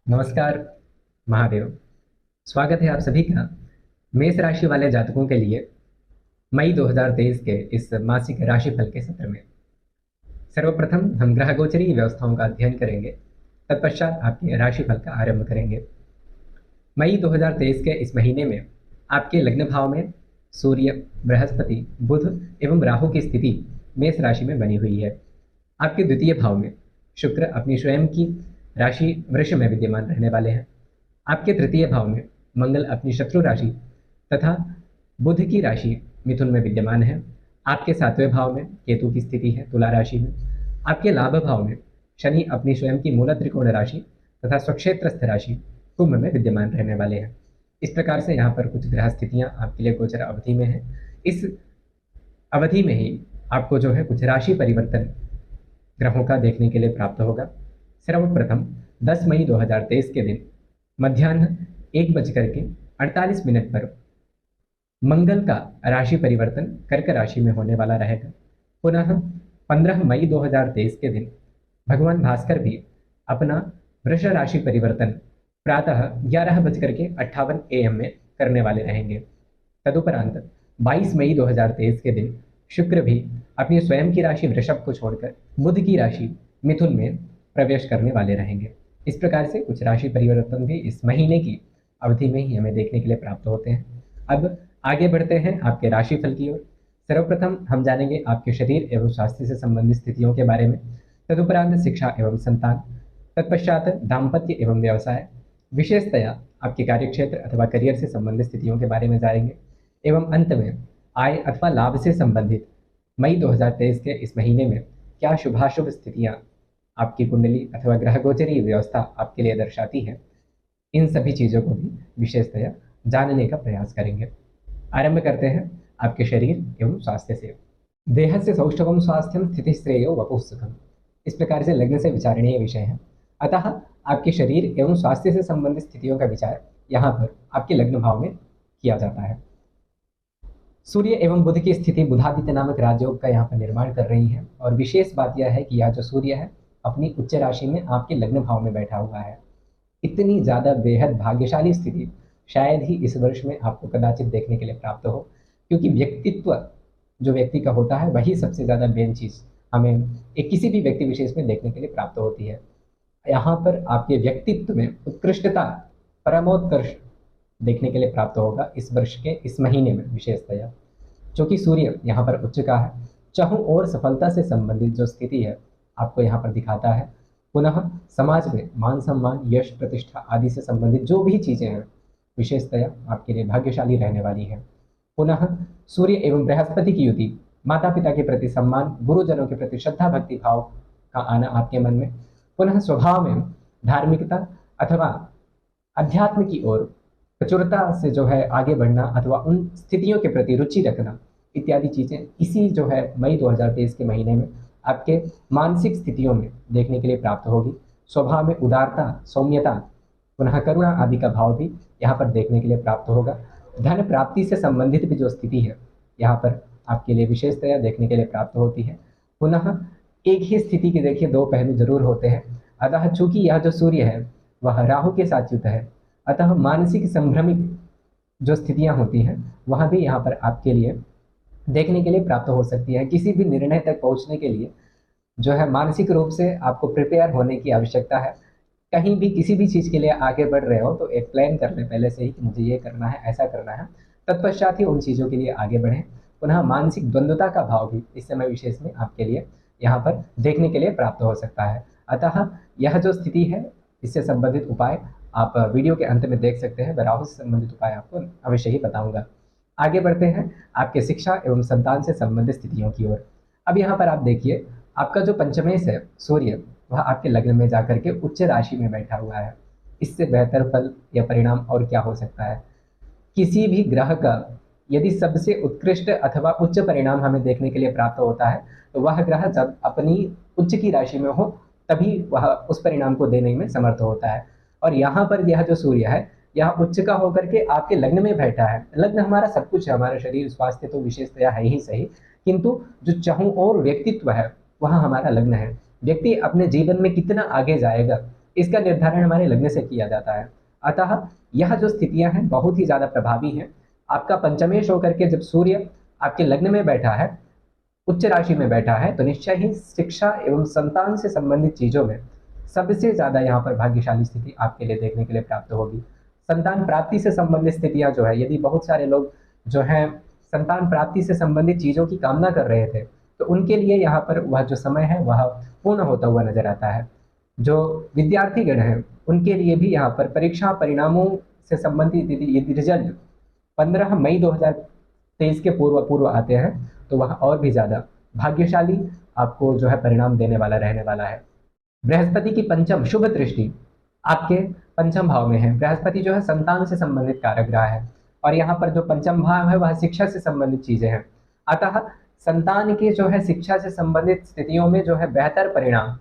नमस्कार महादेव। स्वागत है आप सभी का मेष राशि वाले जातकों के लिए मई 2023 के इस मासिक राशिफल के सत्र में। सर्वप्रथम हम ग्रह गोचरी व्यवस्थाओं का अध्ययन करेंगे, तत्पश्चात आपके राशिफल का आरंभ करेंगे। मई 2023 के इस महीने में आपके लग्न भाव में सूर्य, बृहस्पति, बुध एवं राहु की स्थिति मेष राशि में बनी हुई है। आपके द्वितीय भाव में शुक्र अपनी स्वयं की राशि वृष में विद्यमान रहने वाले हैं। आपके तृतीय भाव में मंगल अपनी शत्रु राशि तथा बुध की राशि मिथुन में विद्यमान है। आपके सातवें भाव में केतु की स्थिति है तुला राशि में। आपके लाभ भाव में शनि अपनी स्वयं की मूल त्रिकोण राशि तथा स्वक्षेत्रस्थ राशि कुंभ में विद्यमान रहने वाले हैं। इस प्रकार से यहाँ पर कुछ ग्रह स्थितियाँ आपके लिए गोचर अवधि में है। इस अवधि में ही आपको जो है कुछ राशि परिवर्तन ग्रहों का देखने के लिए प्राप्त होगा। सर्वप्रथम 10 मई 2023 के दिन मध्याह्न 1:48 पर मंगल का राशि परिवर्तन कर्क राशि में होने वाला रहेगा। पुनः 15 मई 2023 के दिन भगवान भास्कर भी अपना वृष राशि परिवर्तन प्रातः 11:58 AM में करने वाले रहेंगे। तदुपरांत 22 मई 2023 के दिन शुक्र भी अपनी स्वयं की राशि वृषभ को छोड़कर बुध की राशि मिथुन में प्रवेश करने वाले रहेंगे। इस प्रकार से कुछ राशि परिवर्तन भी इस महीने की अवधि में ही हमें देखने के लिए प्राप्त होते हैं। अब आगे बढ़ते हैं आपके राशिफल की ओर। सर्वप्रथम हम जानेंगे आपके शरीर एवं स्वास्थ्य से संबंधित स्थितियों के बारे में, तदुपरांत शिक्षा एवं संतान, तत्पश्चात दाम्पत्य एवं व्यवसाय, विशेषतया आपके कार्यक्षेत्र अथवा करियर से संबंधित स्थितियों के बारे में जानेंगे एवं अंत में आय अथवा लाभ से संबंधित मई 2023 के इस महीने में क्या शुभाशुभ स्थितियां आपकी कुंडली अथवा ग्रह गोचरी व्यवस्था आपके लिए दर्शाती है, इन सभी चीज़ों को भी विशेषतया जानने का प्रयास करेंगे। आरंभ करते हैं आपके शरीर एवं स्वास्थ्य से। देह से सौष्ठवम स्वास्थ्यम स्थिति श्रेयो वपुः सुखम, इस प्रकार से लग्न से विचारणीय विषय है। अतः आपके शरीर एवं स्वास्थ्य से संबंधित स्थितियों का विचार यहाँ पर आपके लग्न भाव में किया जाता है। सूर्य एवं बुध की स्थिति बुधादित्य नामक राजयोग का यहाँ पर निर्माण कर रही है और विशेष बात यह है कि यह जो सूर्य है अपनी उच्च राशि में आपके लग्न भाव में बैठा हुआ है। इतनी ज़्यादा बेहद भाग्यशाली स्थिति शायद ही इस वर्ष में आपको कदाचित देखने के लिए प्राप्त हो, क्योंकि व्यक्तित्व जो व्यक्ति का होता है वही सबसे ज़्यादा मेन चीज़ हमें एक किसी भी व्यक्ति विशेष में देखने के लिए प्राप्त होती है। यहाँ पर आपके व्यक्तित्व में उत्कृष्टता, परमोत्कर्ष देखने के लिए प्राप्त होगा इस वर्ष के इस महीने में विशेषतया, क्योंकि सूर्य यहाँ पर उच्च का है। चाहों और सफलता से संबंधित जो स्थिति है आपको यहाँ पर दिखाता है। पुनः समाज में मान सम्मान, यश, प्रतिष्ठा आदि से संबंधित जो भी चीज़ें हैं विशेषतया आपके लिए भाग्यशाली रहने वाली है। पुनः सूर्य एवं बृहस्पति की युति माता पिता के प्रति सम्मान, गुरुजनों के प्रति श्रद्धा भक्ति भाव का आना आपके मन में, पुनः स्वभाव में धार्मिकता अथवा अध्यात्म की ओर प्रचुरता से जो है आगे बढ़ना अथवा उन स्थितियों के प्रति रुचि रखना इत्यादि चीज़ें इसी जो है मई 2023 के महीने में आपके मानसिक स्थितियों में देखने के लिए प्राप्त होगी। स्वभाव में उदारता, सौम्यता, पुनः करुणा आदि का भाव भी यहाँ पर देखने के लिए प्राप्त होगा। धन प्राप्ति से संबंधित भी जो स्थिति है यहाँ पर आपके लिए विशेषतया देखने के लिए प्राप्त होती है। पुनः एक ही स्थिति के देखिए दो पहलू जरूर होते हैं। अतः चूंकि यह जो सूर्य है वह राहु के साथ युक्त है, अतः मानसिक संभ्रमित जो स्थितियाँ होती हैं वह भी यहाँ पर आपके लिए देखने के लिए प्राप्त हो सकती है। किसी भी निर्णय तक पहुँचने के लिए जो है मानसिक रूप से आपको प्रिपेयर होने की आवश्यकता है। कहीं भी किसी भी चीज़ के लिए आगे बढ़ रहे हो तो एक प्लान कर लें पहले से ही कि मुझे ये करना है, ऐसा करना है, तत्पश्चात ही उन चीज़ों के लिए आगे बढ़ें। पुनः मानसिक द्वंद्वता का भाव भी इस समय विशेष में आपके लिए यहाँ पर देखने के लिए प्राप्त हो सकता है। अतः यह जो स्थिति है इससे संबंधित उपाय आप वीडियो के अंत में देख सकते हैं। मैं राहु से संबंधित उपाय आपको अवश्य ही बताऊंगा। आगे बढ़ते हैं आपके शिक्षा एवं संतान से संबंधित स्थितियों की ओर। अब यहाँ पर आप देखिए आपका जो पंचमेश है सूर्य वह आपके लग्न में जाकर के उच्च राशि में बैठा हुआ है। इससे बेहतर फल या परिणाम और क्या हो सकता है। किसी भी ग्रह का यदि सबसे उत्कृष्ट अथवा उच्च परिणाम हमें देखने के लिए प्राप्त होता है तो वह ग्रह जब अपनी उच्च की राशि में हो तभी वह उस परिणाम को देने में समर्थ होता है। और यहाँ पर यह जो सूर्य है यह उच्च का होकर के आपके लग्न में बैठा है। लग्न हमारा सब कुछ है, हमारा शरीर स्वास्थ्य तो विशेषतया है ही सही, किंतु जो चाहूँ और व्यक्तित्व है वह हमारा लग्न है। व्यक्ति अपने जीवन में कितना आगे जाएगा इसका निर्धारण हमारे लग्न से किया जाता है। अतः यह जो स्थितियां हैं बहुत ही ज़्यादा प्रभावी हैं। आपका पंचमेश होकर के जब सूर्य आपके लग्न में बैठा है, उच्च राशि में बैठा है, तो निश्चय ही शिक्षा एवं संतान से संबंधित चीज़ों में सबसे ज़्यादा यहाँ पर भाग्यशाली स्थिति आपके लिए देखने के लिए प्राप्त होगी। संतान प्राप्ति से संबंधित स्थितियाँ जो है, यदि बहुत सारे लोग जो हैं संतान प्राप्ति से संबंधित चीज़ों की कामना कर रहे थे, तो उनके लिए यहाँ पर वह जो समय है वह पूर्ण होता हुआ नजर आता है। जो विद्यार्थीगण हैं उनके लिए भी यहाँ पर परीक्षा परिणामों से संबंधित यदि रिजल्ट 15 मई 2023 के पूर्व पूर्व आते हैं तो वह और भी ज़्यादा भाग्यशाली आपको जो है परिणाम देने वाला रहने वाला है। बृहस्पति की पंचम शुभ दृष्टि आपके पंचम भाव में है। बृहस्पति जो है संतान से संबंधित कारक ग्रह है और यहाँ पर जो पंचम भाव है वह शिक्षा से संबंधित चीजें हैं। अतः संतान के जो है शिक्षा से संबंधित स्थितियों में जो है बेहतर परिणाम,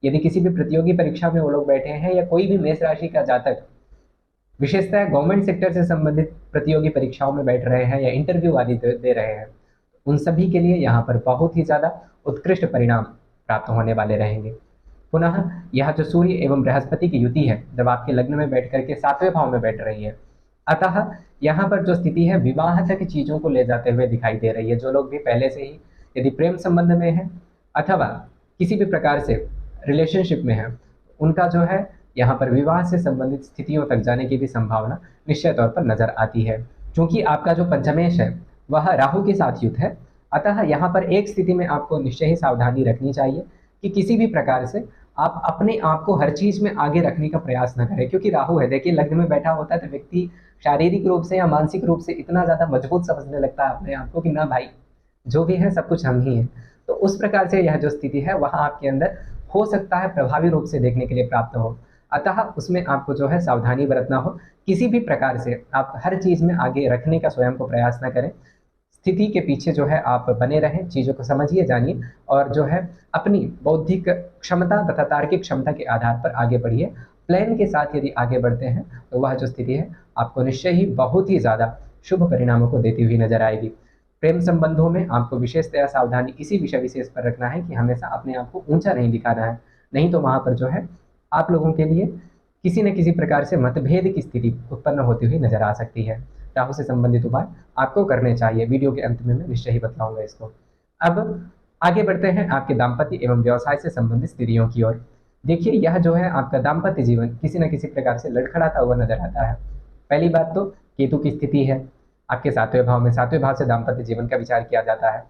यदि किसी भी प्रतियोगी परीक्षा में वो लोग बैठे हैं या कोई भी मेष राशि का जातक विशेषतः गवर्नमेंट सेक्टर से संबंधित प्रतियोगी परीक्षाओं में बैठ रहे हैं या इंटरव्यू आदि दे रहे हैं, उन सभी के लिए यहाँ पर बहुत ही ज़्यादा उत्कृष्ट परिणाम प्राप्त होने वाले रहेंगे। पुनः यह जो सूर्य एवं बृहस्पति की युति है जब आपके लग्न में बैठ करके 7वें भाव में बैठ रही है, अतः यहाँ पर जो स्थिति है विवाह तक चीज़ों को ले जाते हुए दिखाई दे रही है। जो लोग भी पहले से ही यदि प्रेम संबंध में है अथवा किसी भी प्रकार से रिलेशनशिप में है, उनका जो है यहाँ पर विवाह से संबंधित स्थितियों तक जाने की भी संभावना निश्चय तौर पर नजर आती है। क्योंकि आपका जो पंचमेश है वह राहु के साथ युत है, अतः यहाँ पर एक स्थिति में आपको निश्चय ही सावधानी रखनी चाहिए कि किसी भी प्रकार से आप अपने आप को हर चीज में आगे रखने का प्रयास न करें। क्योंकि राहु है, देखिए लग्न में बैठा होता है तो व्यक्ति शारीरिक रूप से या मानसिक रूप से इतना ज्यादा मजबूत समझने लगता है अपने आप को कि ना भाई जो भी है सब कुछ हम ही हैं। तो उस प्रकार से यह जो स्थिति है वह आपके अंदर हो सकता है प्रभावी रूप से देखने के लिए प्राप्त हो। अतः उसमें आपको जो है सावधानी बरतना हो, किसी भी प्रकार से आप हर चीज में आगे रखने का स्वयं को प्रयास न करें। स्थिति के पीछे जो है आप बने रहें, चीज़ों को समझिए जानिए और जो है अपनी बौद्धिक क्षमता तथा तार्किक क्षमता के आधार पर आगे बढ़िए। प्लान के साथ यदि आगे बढ़ते हैं तो वह जो स्थिति है आपको निश्चय ही बहुत ही ज़्यादा शुभ परिणामों को देती हुई नजर आएगी। प्रेम संबंधों में आपको विशेषतया सावधानी इसी विषय विशेष पर रखना है कि हमेशा अपने आप को ऊंचा नहीं दिखाना है, नहीं तो वहाँ पर जो है आप लोगों के लिए किसी न किसी प्रकार से मतभेद की स्थिति उत्पन्न होती हुई नजर आ सकती है। राहु से संबंधित उपाय आपको करने चाहिए, वीडियो के अंत में मैं निश्चय ही बताऊंगा इसको। अब आगे बढ़ते हैं आपके दाम्पत्य एवं व्यवसाय से संबंधित स्थितियों की ओर। देखिए यह जो है आपका दाम्पत्य जीवन किसी न किसी प्रकार से लड़खड़ाता हुआ नजर आता है। पहली बात तो केतु की स्थिति है आपके 7वें भाव में, 7वें भाव से दाम्पत्य जीवन का विचार किया जाता है।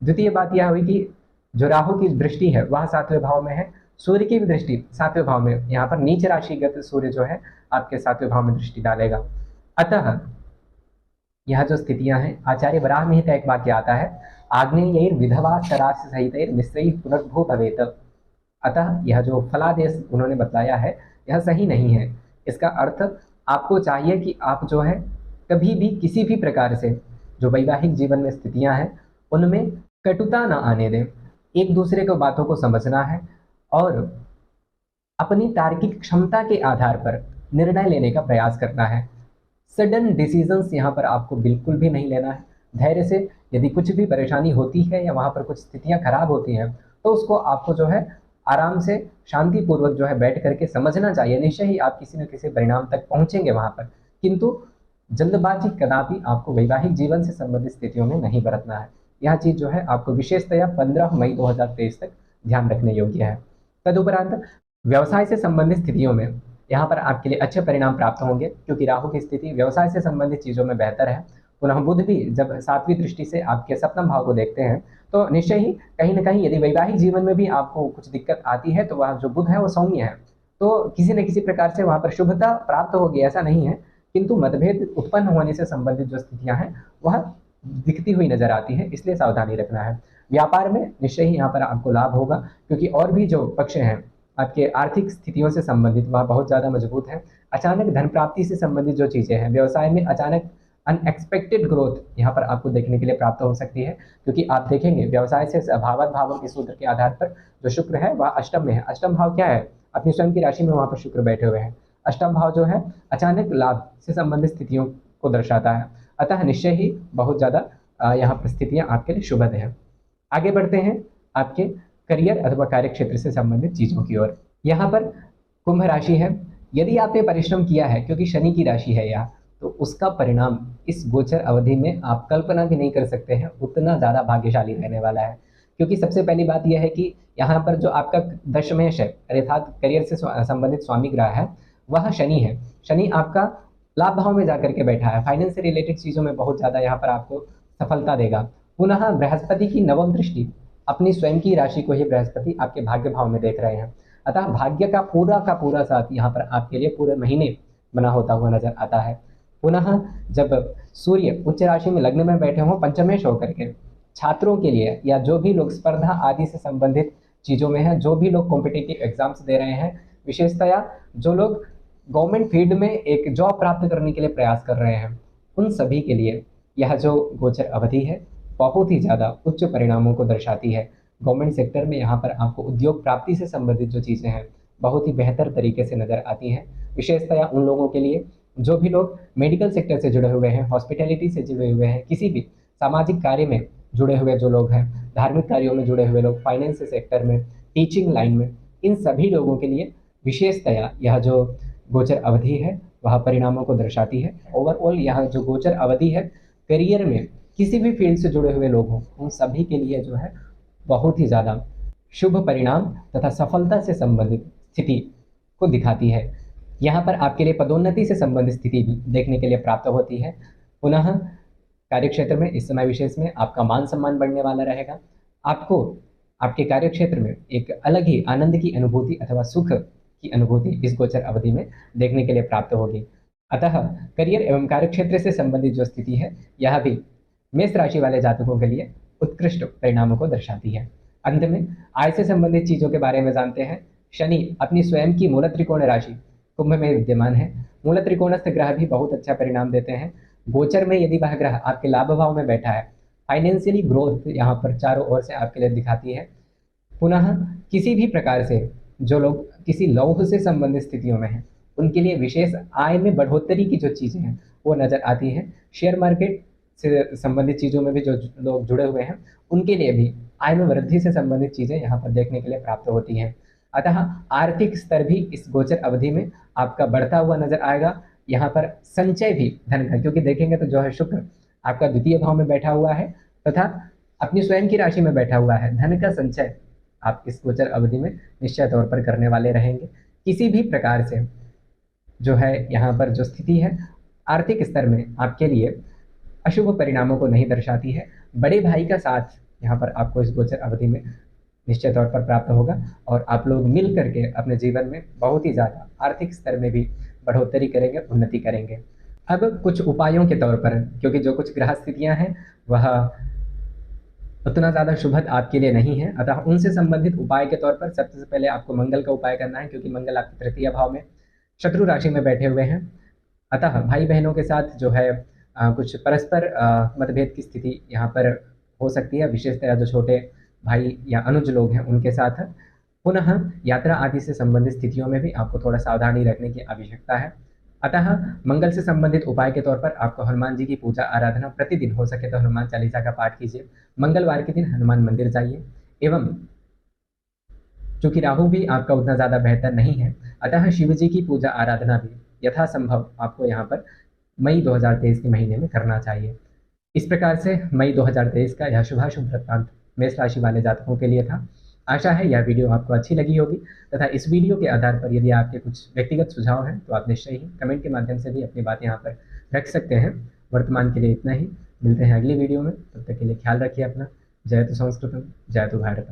द्वितीय बात यह हुई कि जो राहु की दृष्टि है वह 7वें भाव में है, सूर्य की भी दृष्टि 7वें भाव में, यहाँ पर नीच राशिगत सूर्य जो है आपके 7वें भाव में दृष्टि डालेगा। अतः यह जो स्थितियां हैं, आचार्य वराह में ही एक वाक्य आता है, आग्नेयैर विधवा शराश सहितैर मिश्रैः पुनर्भू भवेत। अतः यह जो फलादेश उन्होंने बताया है यह सही नहीं है। इसका अर्थ आपको चाहिए कि आप जो है कभी भी किसी भी प्रकार से जो वैवाहिक जीवन में स्थितियां हैं उनमें कटुता ना आने दें। एक दूसरे को बातों को समझना है और अपनी तार्किक क्षमता के आधार पर निर्णय लेने का प्रयास करना है। सडन डिसीजंस यहाँ पर आपको बिल्कुल भी नहीं लेना है। धैर्य से यदि कुछ भी परेशानी होती है या वहाँ पर कुछ स्थितियाँ खराब होती हैं तो उसको आपको जो है आराम से शांतिपूर्वक जो है बैठ करके समझना चाहिए। निश्चय ही आप किसी न किसी परिणाम तक पहुँचेंगे वहाँ पर, किंतु जल्दबाजी कदापि आपको वैवाहिक जीवन से संबंधित स्थितियों में नहीं बरतना है। यह चीज़ जो है आपको विशेषतया 15 मई 2023 तक ध्यान रखने योग्य है। तदुपरांत व्यवसाय से संबंधित स्थितियों में यहाँ पर आपके लिए अच्छे परिणाम प्राप्त होंगे, क्योंकि राहु की स्थिति व्यवसाय से संबंधित चीज़ों में बेहतर है। पुनः बुध भी जब 7वीं दृष्टि से आपके सप्तम भाव को देखते हैं तो निश्चय ही कहीं ना कहीं यदि वैवाहिक जीवन में भी आपको कुछ दिक्कत आती है तो वह जो बुध है वो सौम्य है, तो किसी न किसी प्रकार से वहाँ पर शुभता प्राप्त होगी, ऐसा नहीं है, किंतु मतभेद उत्पन्न होने से संबंधित जो स्थितियाँ हैं वह दिखती हुई नजर आती है, इसलिए सावधानी रखना है। व्यापार में निश्चय ही यहाँ पर आपको लाभ होगा, क्योंकि और भी जो पक्ष हैं आपके आर्थिक स्थितियों से संबंधित वह बहुत ज़्यादा मजबूत है। अचानक धन प्राप्ति से संबंधित जो चीज़ें हैं, व्यवसाय में अचानक अनएक्सपेक्टेड ग्रोथ यहाँ पर आपको देखने के लिए प्राप्त हो सकती है, क्योंकि आप देखेंगे व्यवसाय से अभावत भावों के सूत्र के आधार पर जो शुक्र है वह अष्टम में है। अष्टम भाव क्या है? अपनी स्वयं की राशि में वहाँ पर शुक्र बैठे हुए हैं। अष्टम भाव जो है अचानक लाभ से संबंधित स्थितियों को दर्शाता है, अतः निश्चय ही बहुत ज़्यादा यहाँ पर स्थितियाँ आपके लिए शुभद हैं। आगे बढ़ते हैं आपके करियर अथवा कार्य क्षेत्र से संबंधित चीज़ों की ओर। यहाँ पर कुंभ राशि है। यदि आपने परिश्रम किया है, क्योंकि शनि की राशि है यह, तो उसका परिणाम इस गोचर अवधि में आप कल्पना भी नहीं कर सकते हैं, उतना ज़्यादा भाग्यशाली रहने वाला है। क्योंकि सबसे पहली बात यह है कि यहाँ पर जो आपका दशमेश है, अर्थात करियर से संबंधित स्वामी ग्रह है, वह शनि है। शनि आपका लाभ भाव में जाकर के बैठा है, फाइनेंस से रिलेटेड चीज़ों में बहुत ज़्यादा यहाँ पर आपको सफलता देगा। पुनः बृहस्पति की नवम दृष्टि अपनी स्वयं की राशि को ही बृहस्पति आपके भाग्य भाव में देख रहे हैं। अतः भाग्य का पूरा साथ यहाँ पर आपके लिए पूरे महीने बना होता हुआ नजर आता है। पुनः जब सूर्य उच्च राशि में लग्न में बैठे हों पंचमेश होकर के, छात्रों के लिए या जो भी लोग स्पर्धा आदि से संबंधित चीज़ों में हैं, जो भी लोग कॉम्पिटिटिव एग्जाम्स दे रहे हैं, विशेषतया जो लोग गवर्नमेंट फील्ड में एक जॉब प्राप्त करने के लिए प्रयास कर रहे हैं, उन सभी के लिए यह जो गोचर अवधि है बहुत ही ज़्यादा उच्च परिणामों को दर्शाती है। गवर्नमेंट सेक्टर में यहाँ पर आपको उद्योग प्राप्ति से संबंधित जो चीज़ें हैं बहुत ही बेहतर तरीके से नज़र आती हैं। विशेषतया उन लोगों के लिए जो भी लोग मेडिकल सेक्टर से जुड़े हुए हैं, हॉस्पिटैलिटी से जुड़े हुए हैं, किसी भी सामाजिक कार्य में जुड़े हुए जो लोग हैं, धार्मिक कार्यों में जुड़े हुए लोग, फाइनेंस सेक्टर में, टीचिंग लाइन में, इन सभी लोगों के लिए विशेषतया यह जो गोचर अवधि है वह परिणामों को दर्शाती है। ओवरऑल यह जो गोचर अवधि है करियर में किसी भी फील्ड से जुड़े हुए लोग हों, उन सभी के लिए जो है बहुत ही ज़्यादा शुभ परिणाम तथा सफलता से संबंधित स्थिति को दिखाती है। यहाँ पर आपके लिए पदोन्नति से संबंधित स्थिति भी देखने के लिए प्राप्त होती है। पुनः कार्यक्षेत्र में इस समय विशेष में आपका मान सम्मान बढ़ने वाला रहेगा। आपको आपके कार्यक्षेत्र में एक अलग ही आनंद की अनुभूति अथवा सुख की अनुभूति इस गोचर अवधि में देखने के लिए प्राप्त होगी। अतः करियर एवं कार्यक्षेत्र से संबंधित जो स्थिति है यह भी मेष राशि वाले जातकों के लिए उत्कृष्ट परिणामों को दर्शाती है। अंत में आय से संबंधित चीजों के बारे में जानते हैं। शनि अपनी स्वयं की मूल त्रिकोण राशि कुंभ में विद्यमान है। मूल त्रिकोणस्थ ग्रह भी बहुत अच्छा परिणाम देते हैं। गोचर में यदि वह ग्रह आपके लाभ भाव में बैठा है, फाइनेंशियली ग्रोथ यहाँ पर चारों ओर से आपके लिए दिखाती है। पुनः किसी भी प्रकार से जो लोग किसी लौह से संबंधित स्थितियों में हैं, उनके लिए विशेष आय में बढ़ोतरी की जो चीज़ें हैं वो नज़र आती हैं। शेयर मार्केट से संबंधित चीज़ों में भी जो लोग जुड़े हुए हैं उनके लिए भी आय में वृद्धि से संबंधित चीज़ें यहाँ पर देखने के लिए प्राप्त होती हैं। अतः आर्थिक स्तर भी इस गोचर अवधि में आपका बढ़ता हुआ नजर आएगा। यहाँ पर संचय भी धन का, क्योंकि देखेंगे तो जो है शुक्र आपका द्वितीय भाव में बैठा हुआ है तथा अपनी स्वयं की राशि में बैठा हुआ है। धन का संचय आप इस गोचर अवधि में निश्चय तौर पर करने वाले रहेंगे। किसी भी प्रकार से जो है यहाँ पर जो स्थिति है आर्थिक स्तर में आपके लिए अशुभ परिणामों को नहीं दर्शाती है। बड़े भाई का साथ यहाँ पर आपको इस गोचर अवधि में निश्चित तौर पर प्राप्त होगा और आप लोग मिल करके अपने जीवन में बहुत ही ज़्यादा आर्थिक स्तर में भी बढ़ोतरी करेंगे, उन्नति करेंगे। अब कुछ उपायों के तौर पर, क्योंकि जो कुछ ग्रह स्थितियाँ हैं वह उतना ज़्यादा शुभद आपके लिए नहीं है, अतः उनसे संबंधित उपाय के तौर पर सबसे पहले आपको मंगल का उपाय करना है, क्योंकि मंगल आपके तृतीय भाव में शत्रु राशि में बैठे हुए हैं। अतः भाई बहनों के साथ जो है कुछ परस्पर मतभेद की स्थिति यहाँ पर हो सकती है, विशेषतः जो छोटे भाई या अनुज लोग हैं उनके साथ। पुनः यात्रा आदि से संबंधित स्थितियों में भी आपको थोड़ा सावधानी रखने की आवश्यकता है। अतः मंगल से संबंधित उपाय के तौर पर आपको हनुमान जी की पूजा आराधना प्रतिदिन हो सके तो हनुमान चालीसा का पाठ कीजिए। मंगलवार के दिन हनुमान मंदिर जाइए। एवं चूंकि राहु भी आपका उतना ज़्यादा बेहतर नहीं है, अतः शिव जी की पूजा आराधना भी यथासंभव आपको यहाँ पर मई 2023 के महीने में करना चाहिए। इस प्रकार से मई 2023 का यह शुभाशुभ वृत्तांत मेष राशि वाले जातकों के लिए था। आशा है यह वीडियो आपको अच्छी लगी होगी तथा इस वीडियो के आधार पर यदि आपके कुछ व्यक्तिगत सुझाव हैं तो आप निश्चय ही कमेंट के माध्यम से भी अपनी बात यहाँ पर रख सकते हैं। वर्तमान के लिए इतना ही, मिलते हैं अगली वीडियो में, तब तक के लिए ख्याल रखिए अपना। जय तो संस्कृतम, जय तो भारत।